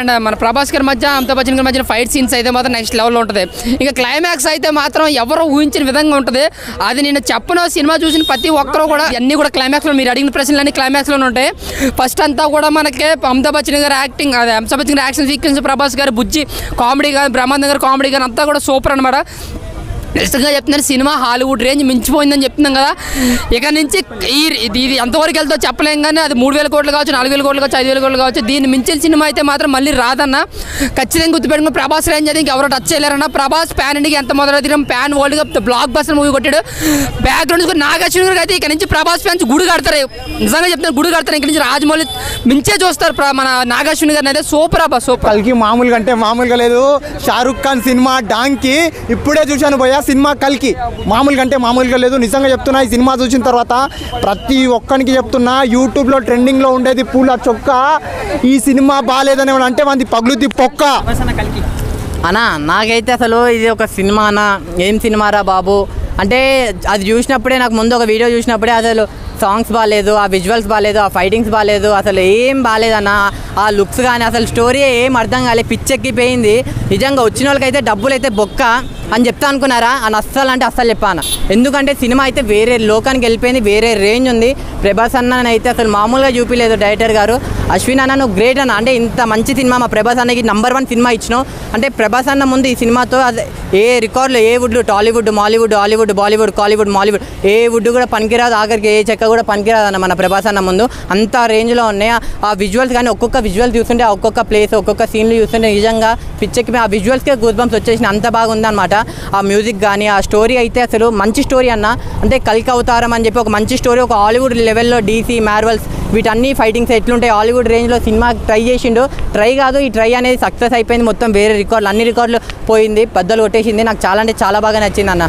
And మన ప్రభాస్ గారి మధ్య అమితాబ్ బచ్చన్ గారి మధ్య ఫైట్ సీన్స్ అయితే మాత్రం నెక్స్ట్ లెవెల్లో ఉంటుంది. ఇంకా క్లైమాక్స్ అయితే మాత్రం ఎవరు ఊహించిన విధంగా ఉంటుంది. అది నేను చెప్పను, సినిమా చూసిన ప్రతి ఒక్కరు కూడా అన్నీ కూడా క్లైమాక్స్లో మీరు అడిగిన ప్రశ్నలు అన్ని క్లైమాక్స్లోనే ఉంటాయి. ఫస్ట్ అంతా కూడా మనకి అమితాబ్ బచ్చన్ గారి యాక్టింగ్, అదే అమితాబ్ బచ్చన్ గారి యాక్షన్ సీక్వెన్స్, ప్రభాస్ గారి బుజ్జి కామెడీ కానీ, బ్రహ్మానందం గారి కామెడీ కానీ అంతా కూడా సూపర్ అనమాట. నిజంగా చెప్తున్నారు, సినిమా హాలీవుడ్ రేంజ్ మించిపోయిందని చెప్తున్నాం కదా. ఇక నుంచి ఇది ఎంతవరకు వెళ్తో చెప్పలేం, కానీ అది 3,000 కోట్లు కావచ్చు, 4,000 కోట్లు కావచ్చు, 5,000 కోట్లు కావచ్చు. దీన్ని మించిన సినిమా అయితే మాత్రం మళ్ళీ రాదన్న ఖచ్చితంగా గుర్తుపెట్టుకుని. ప్రభాస్ రేంజ్ అయితే ఇంకెవరో టచ్ చేయలేరన్న. ప్రభాస్ ప్యాన్ ఇండికి ఎంత మొదలవుతాం, pan world cup blockbuster movie కొట్టాడు. బ్యాక్గ్రౌండ్ నాగార్జున గారికి అయితే ఇక నుంచి ప్రభాస్ ఫ్యాన్స్ గుడి కడతారు. నిజంగా చెప్తున్నారు, గుడి కడతారు. ఇక నుంచి రాజమౌళి మించే చూస్తారు మన నాగార్జున గారిని అయితే. సూపర్ అబ్బా, సూపర్. కల్కి మామూలుగా అంటే మామూలుగా లేదు. షారుఖ్ ఖాన్ సినిమా డాంకి ఇప్పుడే చూశాను భయ్యా. సినిమా కల్కి మామూలుగా అంటే మామూలుగా లేదు. నిజంగా చెప్తున్నా, ఈ సినిమా చూసిన తర్వాత ప్రతి ఒక్కరికి చెప్తున్నా, యూట్యూబ్లో ట్రెండింగ్లో ఉండేది పూల చొక్క. ఈ సినిమా బాగాలేదని అంటే మంది పగులుతి పొక్క అన్నా. నాకైతే అసలు ఇది ఒక సినిమా అన్న, ఏం సినిమారా బాబు అంటే అది చూసినప్పుడే, నాకు ముందు ఒక వీడియో చూసినప్పుడే అసలు సాంగ్స్ బాగాలేదు, ఆ విజువల్స్ బాగాలేదు, ఆ ఫైటింగ్స్ బాగాలేదు, అసలు ఏం బాగాలేదన్న. ఆ లుక్స్ కానీ అసలు స్టోరీ ఏం అర్థం కాలేదు, పిచ్చెక్కిపోయింది. నిజంగా వచ్చిన వాళ్ళకైతే డబ్బులు అయితే బొక్క అని చెప్తా అనుకున్నారా అని అస్సలు అంటే అస్సలు చెప్పాను. ఎందుకంటే సినిమా అయితే వేరే లోకానికి వెళ్ళిపోయింది, వేరే రేంజ్ ఉంది. ప్రభాస్ అన్న అయితే అసలు మామూలుగా చూపించలేదు డైరెక్టర్ గారు. అశ్విన్ అన్న నువ్వు గ్రేట్ అన్న, అంటే ఇంత మంచి సినిమా మా ప్రభాస్ అన్నకి నంబర్ 1 సినిమా ఇచ్చినావు. అంటే ప్రభాస్ అన్న ముందు ఈ సినిమాతో ఏ రికార్డులు, ఏ వుడ్లు, టాలీవుడ్, మాలీవుడ్, హాలీవుడ్, బాలీవుడ్, కాలీవుడ్, మాలీవుడ్, ఏ వుడ్ కూడా పనికిరాదు, ఆఖరికి ఏ చెక్క కూడా పనికిరాదు అన్న మన ప్రభాస్ అన్న ముందు. అంత రేంజ్లో ఉన్నాయి ఆ విజువల్స్. కానీ ఒక్కొక్క విజువల్ చూస్తుంటే, ఒక్కొక్క ప్లేస్, ఒక్కొక్క సీన్లు చూస్తుంటే నిజంగా పిచ్చెక్కి ఆ విజువల్స్కే గూస్ బంప్స్ వచ్చేసిన, అంత బాగుంది అనమాట. ఆ మ్యూజిక్ కానీ ఆ స్టోరీ అయితే అసలు మంచి స్టోరీ అన్న. అంటే కల్కి అవతారం అని చెప్పి ఒక మంచి స్టోరీ, ఒక హాలీవుడ్ లెవెల్లో డీసీ, మార్వెల్స్ వీటన్ని ఫైటింగ్స్ ఎట్లుంటాయి హాలీవుడ్ రేంజ్లో సినిమా ట్రై చేసిండు. ట్రై కాదు, ఈ ట్రై అనేది సక్సెస్ అయిపోయింది. మొత్తం వేరే రికార్డులు, అన్ని రికార్డులు పోయింది, బద్దలు కొట్టేసింది. నాకు చాలా అంటే చాలా బాగా నచ్చింది అన్న.